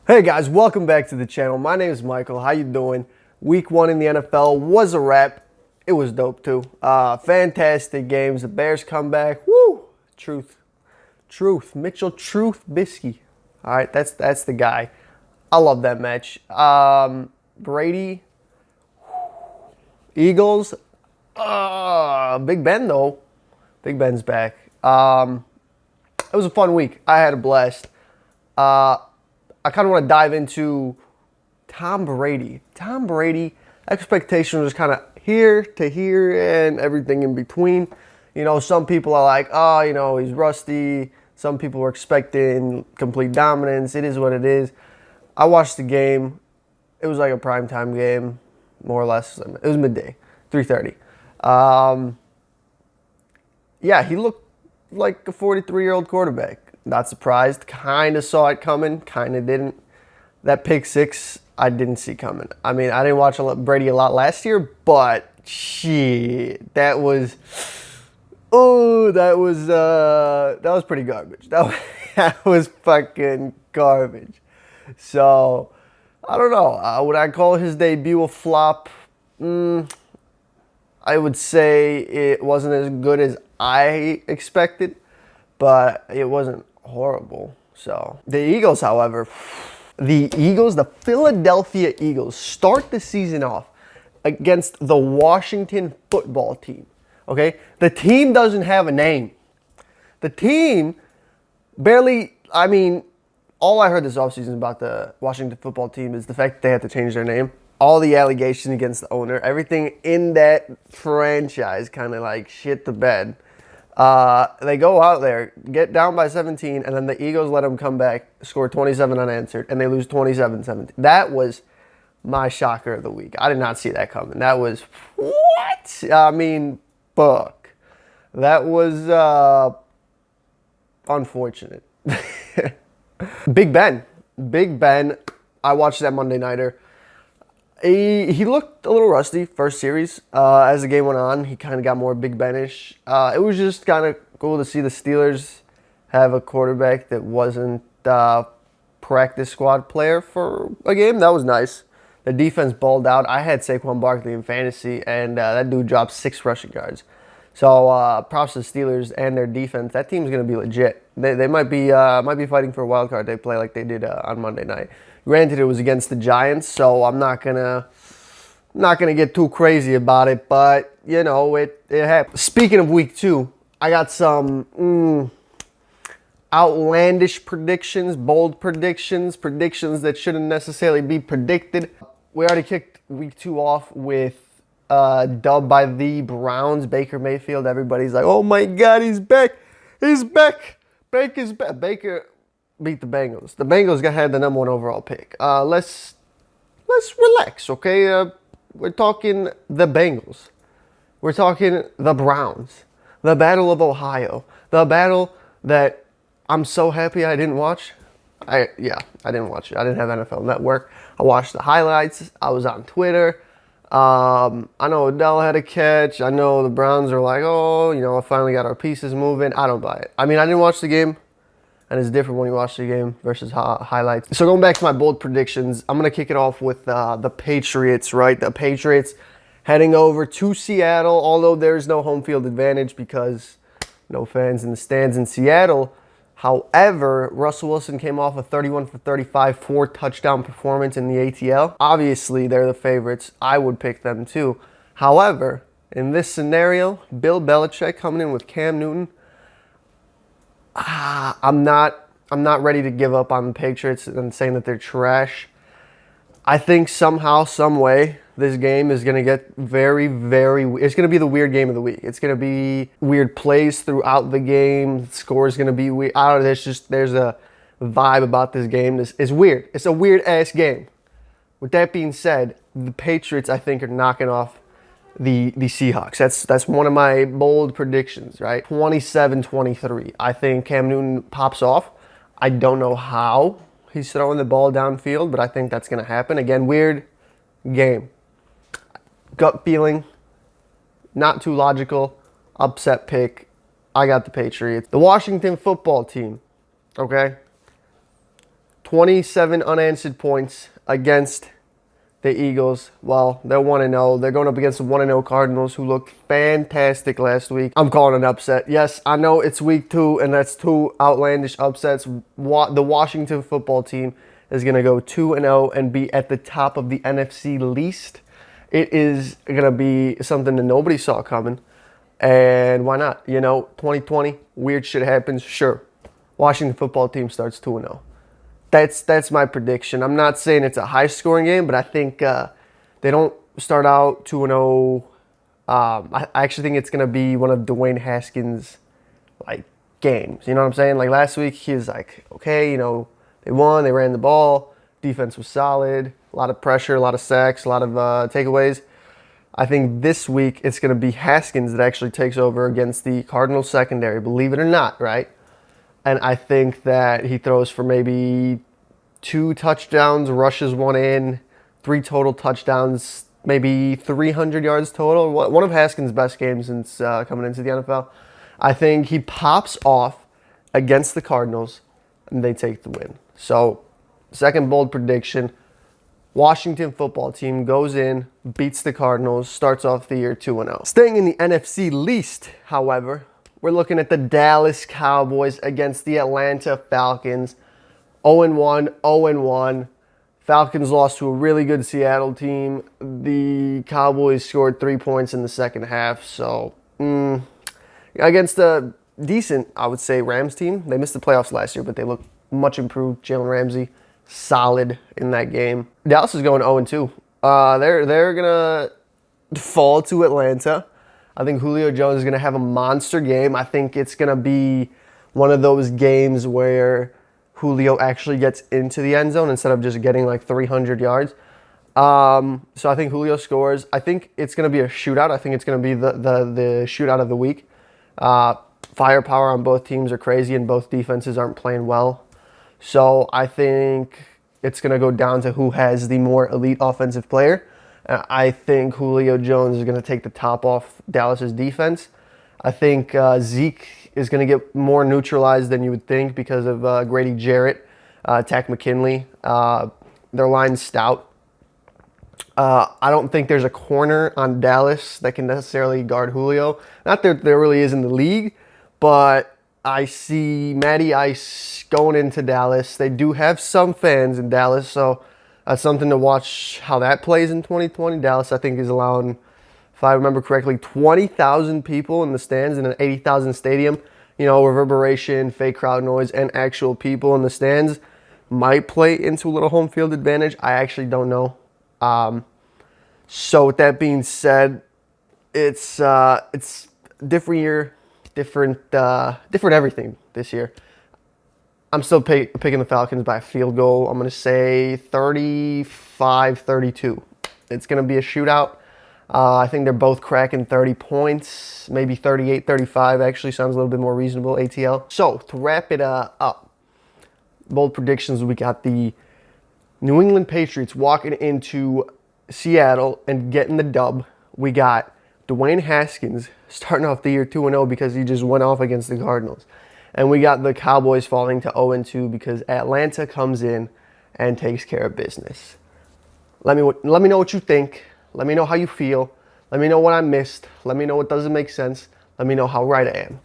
Hey guys, welcome back to the channel. My name is Michael. How you doing? Week 1 in the NFL was a wrap. It was dope too. Fantastic games. The Bears come back. Woo! Truth. Mitchell Truth Bisky. All right, that's the guy. I love that match. Brady, Eagles. Big Ben though. Big Ben's back. It was a fun week. I had a blast. I kind of want to dive into Tom Brady. Tom Brady, expectation was kind of here to here and everything in between. You know, some people are like, oh, you know, he's rusty. Some people were expecting complete dominance. It is what it is. I watched the game. It was like a primetime game, more or less. It was midday, 3:30. Yeah, he looked like a 43-year-old quarterback. Not surprised. Kind of saw it coming. Kind of didn't. That pick six, I didn't see coming. I mean, I didn't watch Brady a lot last year, but shit, that was pretty garbage. That was fucking garbage. So, I don't know. Would I call his debut a flop? I would say it wasn't as good as I expected, but it wasn't horrible. So, the Eagles, however, the Philadelphia Eagles, start the season off against the Washington football team. Okay? The team doesn't have a name. The team barely, I mean, all I heard this offseason about the Washington football team is the fact that they had to change their name. All the allegations against the owner, everything in that franchise kind of like shit the bed. They go out there, get down by 17, and then the Eagles let them come back, score 27 unanswered, and they lose 27-17. That was my shocker of the week. I did not see that coming. That was, what? I mean, fuck. That was unfortunate. Big Ben. I watched that Monday Nighter. He looked a little rusty first series. As the game went on, he kind of got more Big Ben-ish. It was just kind of cool to see the Steelers have a quarterback that wasn't a practice squad player for a game. That was nice. The defense balled out. I had Saquon Barkley in fantasy, and that dude dropped 6 rushing yards. So props to the Steelers and their defense. That team's going to be legit. They might be fighting for a wild card. They play like they did on Monday night. Granted, it was against the Giants, so I'm not gonna get too crazy about it. But you know, it happened. Speaking of week 2, I got some outlandish predictions, bold predictions that shouldn't necessarily be predicted. We already kicked week 2 off with dub by the Browns. Baker Mayfield. Everybody's like, "Oh my God, he's back! He's back! Baker's back!" Baker beat the Bengals. The Bengals had the number 1 overall pick. Let's relax, okay? We're talking the Bengals. We're talking the Browns. The Battle of Ohio. The battle that I'm so happy I didn't watch. I didn't watch it. I didn't have NFL Network. I watched the highlights. I was on Twitter. I know Odell had a catch. I know the Browns are like, oh, you know, I finally got our pieces moving. I don't buy it. I mean, I didn't watch the game. And it's different when you watch the game versus highlights. So going back to my bold predictions, I'm going to kick it off with the Patriots, right? The Patriots heading over to Seattle, although there's no home field advantage because no fans in the stands in Seattle. However, Russell Wilson came off a 31 for 35, 4-touchdown performance in the ATL. Obviously, they're the favorites. I would pick them too. However, in this scenario, Bill Belichick coming in with Cam Newton, I'm not ready to give up on the Patriots and saying that they're trash. I think somehow, some way, this game is going to get very, very... It's going to be the weird game of the week. It's going to be weird plays throughout the game. The score is going to be weird. I don't know. There's a vibe about this game. This is weird. It's a weird-ass game. With that being said, the Patriots, I think, are knocking off the Seahawks. That's one of my bold predictions, right? 27-23. I think Cam Newton pops off. I don't know how he's throwing the ball downfield, but I think that's going to happen. Again, weird game. Gut feeling, not too logical, upset pick. I got the Patriots. The Washington football team, okay? 27 unanswered points against the Eagles. Well, they're 1-0. They're going up against the 1-0 Cardinals, who looked fantastic last week. I'm calling an upset. Yes, I know it's week 2, and that's 2 outlandish upsets. The Washington football team is going to go 2-0 and be at the top of the NFC least. It is going to be something that nobody saw coming. And why not? 2020, weird shit happens. Sure. Washington football team starts 2-0. That's my prediction. I'm not saying it's a high-scoring game, but I think they don't start out 2-0. I actually think it's going to be one of Dwayne Haskins' games. You know what I'm saying? Like last week, he was like, okay, they won, they ran the ball, defense was solid, a lot of pressure, a lot of sacks, a lot of takeaways. I think this week it's going to be Haskins that actually takes over against the Cardinals secondary, believe it or not, right? And I think that he throws for maybe 2 touchdowns, rushes 1 in, 3 total touchdowns, maybe 300 yards total. One of Haskins' best games since coming into the NFL. I think he pops off against the Cardinals, and they take the win. So, second bold prediction, Washington football team goes in, beats the Cardinals, starts off the year 2-0. Staying in the NFC least, however, we're looking at the Dallas Cowboys against the Atlanta Falcons. 0-1, 0-1. Falcons lost to a really good Seattle team. The Cowboys scored 3 points in the second half. So, against a decent, I would say, Rams team. They missed the playoffs last year, but they look much improved. Jalen Ramsey, solid in that game. Dallas is going 0-2. They're going to fall to Atlanta. I think Julio Jones is going to have a monster game. I think it's going to be one of those games where Julio actually gets into the end zone instead of just getting 300 yards. So I think Julio scores. I think it's going to be a shootout. I think it's going to be the shootout of the week. Firepower on both teams are crazy, and both defenses aren't playing well. So I think it's going to go down to who has the more elite offensive player. I think Julio Jones is going to take the top off Dallas's defense. I think Zeke is going to get more neutralized than you would think because of Grady Jarrett, Takk McKinley. Their line's stout. I don't think there's a corner on Dallas that can necessarily guard Julio. Not that there really is in the league, but I see Matty Ice going into Dallas. They do have some fans in Dallas, so that's something to watch how that plays in 2020. Dallas, I think, is allowing, if I remember correctly, 20,000 people in the stands in an 80,000 stadium. Reverberation, fake crowd noise, and actual people in the stands might play into a little home field advantage. I actually don't know. So with that being said, it's different year, different everything this year. I'm still picking the Falcons by a field goal. I'm going to say 35-32. It's going to be a shootout. I think they're both cracking 30 points, maybe 38-35 actually sounds a little bit more reasonable, ATL. So to wrap it up, bold predictions, we got the New England Patriots walking into Seattle and getting the dub. We got Dwayne Haskins starting off the year 2-0 because he just went off against the Cardinals. And we got the Cowboys falling to 0-2 because Atlanta comes in and takes care of business. Let me know what you think. Let me know how you feel. Let me know what I missed. Let me know what doesn't make sense. Let me know how right I am.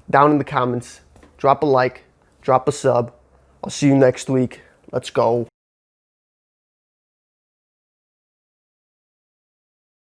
Down in the comments, drop a like, drop a sub. I'll see you next week. Let's go.